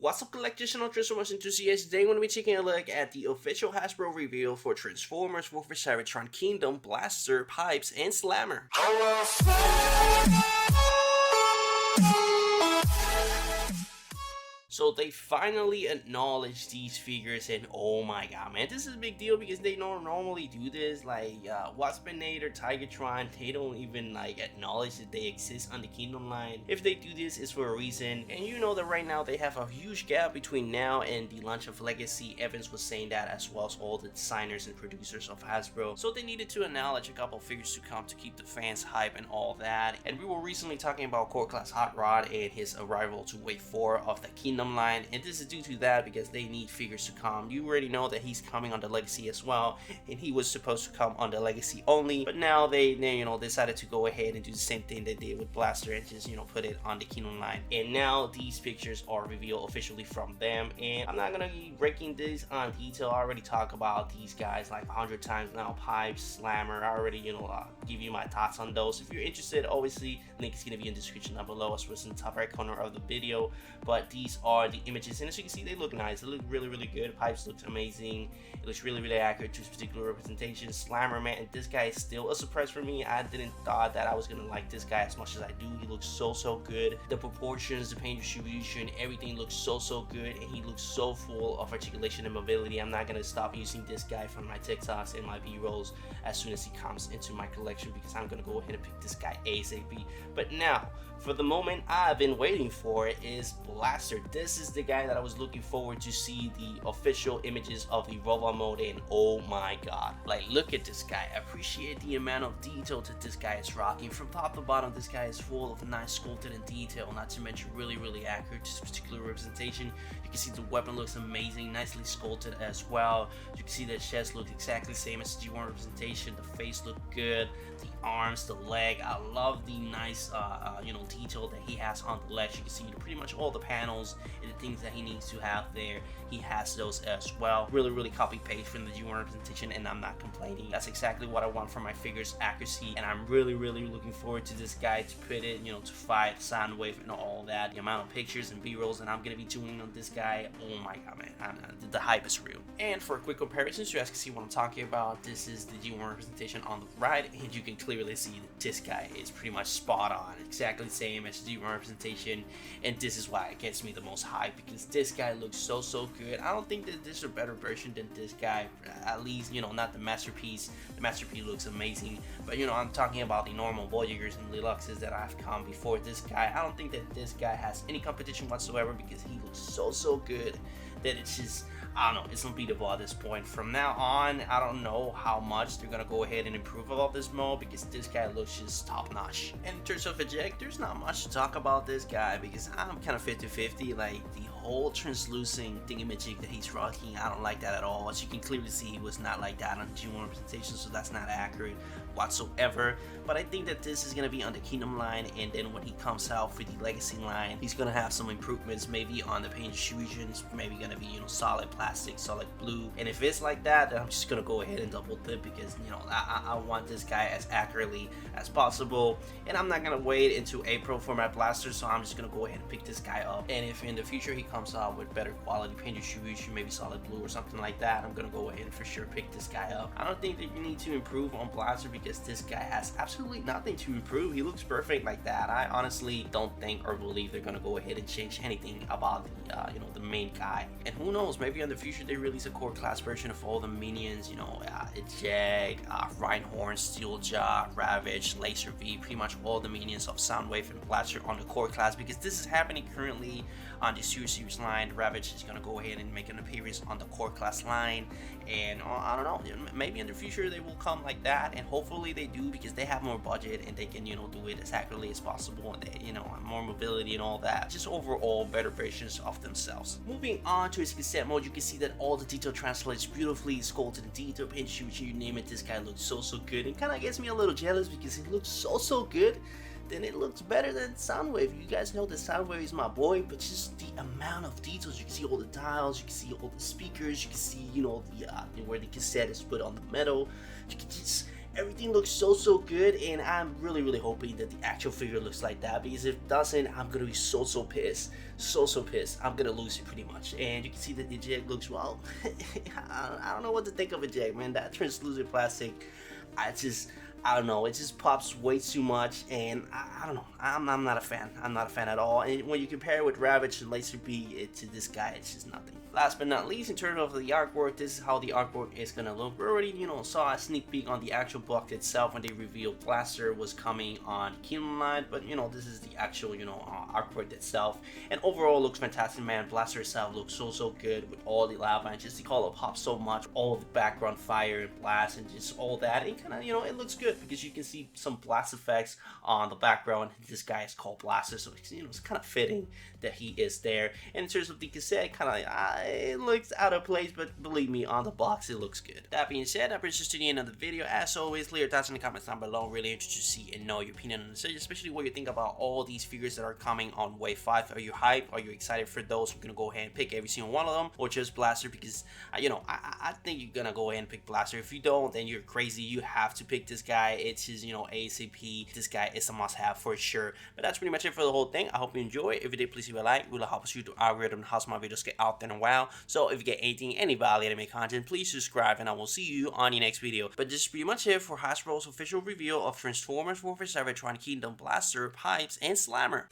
What's up, collectors and Transformers enthusiasts? Today I'm going to be taking a look at the official Hasbro reveal for Transformers WFC Cybertron Kingdom Blaster, Pipes, and Slammer. So they finally acknowledged these figures, and oh my god, man, this is a big deal because they don't normally do this. Like Waspinator, Tigertron, they don't even like acknowledge that they exist on the Kingdom line. If they do this, it's for a reason, and you know that right now they have a huge gap between now and the launch of Legacy. Evans was saying that, as well as all the designers and producers of Hasbro. So they needed to acknowledge a couple figures to come to keep the fans hype and all that. And we were recently talking about Core Class Hot Rod and his arrival to Wave 4 of the Kingdom line, and this is due to that because they need figures to come. You already know that he's coming on the Legacy as well, and he was supposed to come on the Legacy only, but now they decided to go ahead and do the same thing they did with Blaster and just put it on the Kingdom line. And now these pictures are revealed officially from them, and I'm not gonna be breaking this on detail. I already talked about these guys like 100 times now. Pipes, Slammer, I already give you my thoughts on those. If you're interested, obviously link is gonna be in the description down below, as well as in the top right corner of the video. But these are the images, and as you can see, they look nice. They look really good. Pipes looks amazing. It looks really accurate to his particular representation. Slammer, man, and this guy is still a surprise for me. I didn't thought that I was gonna like this guy as much as I do. He looks so good. The proportions, the paint distribution, everything looks so good, and he looks so full of articulation and mobility. I'm not gonna stop using this guy from my TikToks and my B-rolls as soon as he comes into my collection, because I'm gonna go ahead and pick this guy ASAP. But now, for the moment I've been waiting for, is Blaster. This is the guy that I was looking forward to see the official images of the robot mode in. Oh my god, like, look at this guy. I appreciate the amount of detail that this guy is rocking. From top to bottom, this guy is full of nice sculpted and detail, not to mention really accurate to this particular representation. You can see the weapon looks amazing, nicely sculpted as well. You can see the chest looks exactly the same as the G1 representation. The face looked good, the arms, the leg. I love the nice detail that he has on the legs. You can see pretty much all the panels and the things that he needs to have there. He has those as well. Really copy paste from the G1 representation, and I'm not complaining. That's exactly what I want from my figures, accuracy, and I'm really looking forward to this guy to put it, to fight Soundwave and all that. The amount of pictures and B-rolls that I'm gonna be doing on this guy, oh my god, man, the hype is real. And for a quick comparison, so you guys can see what I'm talking about, this is the G1 representation on the right, and you can clearly see that this guy is pretty much spot on, exactly the same as the G1 representation. And this is why it gets me the most hype, because this guy looks so good. I don't think that there's a better version than this guy, at least not the masterpiece. The masterpiece looks amazing, but I'm talking about the normal Voyagers and Deluxes that have come before this guy. I don't think that this guy has any competition whatsoever, because he looks so good that it's just, I don't know, it's unbeatable at this point. From now on, I don't know how much they're gonna go ahead and improve about this mode, because this guy looks just top notch. And in terms of eject, there's not much to talk about this guy, because I'm kind of 50-50. Like, the whole translucent thingamajig that he's rocking, I don't like that at all. As you can clearly see, he was not like that on the G1 representation, so that's not accurate whatsoever. But I think that this is gonna be on the Kingdom line, and then when he comes out for the Legacy line, he's gonna have some improvements, maybe on the paint distributions, maybe gonna be solid plastic, solid blue. And if it's like that, then I'm just gonna go ahead and double dip, because I want this guy as accurately as possible, and I'm not gonna wait until April for my Blaster, so I'm just gonna go ahead and pick this guy up. And if in the future he comes out with better quality paint distribution, maybe solid blue or something like that, I'm gonna go ahead and for sure pick this guy up. I don't think that you need to improve on Blaster, because this guy has absolutely nothing to improve. He looks perfect like that. I honestly don't think or believe they're gonna go ahead and change anything about the the main guy. And who knows, maybe in the future they release a core class version of all the minions, Eject, Rhinehorn, Steeljaw, Ravage, Laser V, pretty much all the minions of Soundwave and Blaster on the core class, because this is happening currently on the series line. Ravage is gonna go ahead and make an appearance on the core class line, and I don't know, maybe in the future they will come like that, and hopefully they do, because they have more budget and they can do it as accurately as possible, and they more mobility and all that, just overall better versions of themselves. Moving on to his cassette mode, you can see that all the detail translates beautifully, sculpted in detail, paint distribution, you name it. This guy looks so good, and kind of gets me a little jealous, because he looks so good. Then it looks better than Soundwave. You guys know that Soundwave is my boy, but just the amount of details. You can see all the dials, you can see all the speakers, you can see, where the cassette is put on the metal. You can just Everything looks so good, and I'm really hoping that the actual figure looks like that, because if it doesn't, I'm gonna be so pissed, so pissed. I'm gonna lose it pretty much. And you can see that the eject looks, well, I don't know what to think of eject, man. That translucent plastic, I don't know, it just pops way too much, and I don't know, I'm not a fan. I'm not a fan at all. And when you compare it with Ravage and Laserbeak, to this guy, it's just nothing. Last but not least, in terms of the artwork, this is how the artwork is gonna look. We already, saw a sneak peek on the actual book itself when they revealed Blaster was coming on Kingdom line, but this is the actual, artwork itself. And overall, looks fantastic, man. Blaster itself looks so good with all the lava and just the color pops so much, all of the background fire and blast and just all that. It kind of, it looks good because you can see some blast effects on the background. This guy is called Blaster, so it's kind of fitting that he is there. And in terms of the cassette, kind of it looks out of place, but believe me, on the box it looks good. That being said, that brings us to the end of the video. As always, leave your thoughts in the comments down below. Really interested to see and know your opinion on the series, especially what you think about all these figures that are coming on Wave 5. Are you hyped? Are you excited for those? We're gonna go ahead and pick every single one of them, or just Blaster, because I think you're gonna go ahead and pick Blaster. If you don't, then you're crazy. You have to pick this guy. It's his ASAP. This guy is a must-have for sure. But that's pretty much it for the whole thing. I hope you enjoy. If you did, please leave a like. It will help us shoot the algorithm and help my videos get out there in a while. So if you get any value anime content, please subscribe, and I will see you on the next video. But this is pretty much it for Hasbro's official reveal of Transformers WFC Cybertron Kingdom Blaster, Pipes, and Slammer.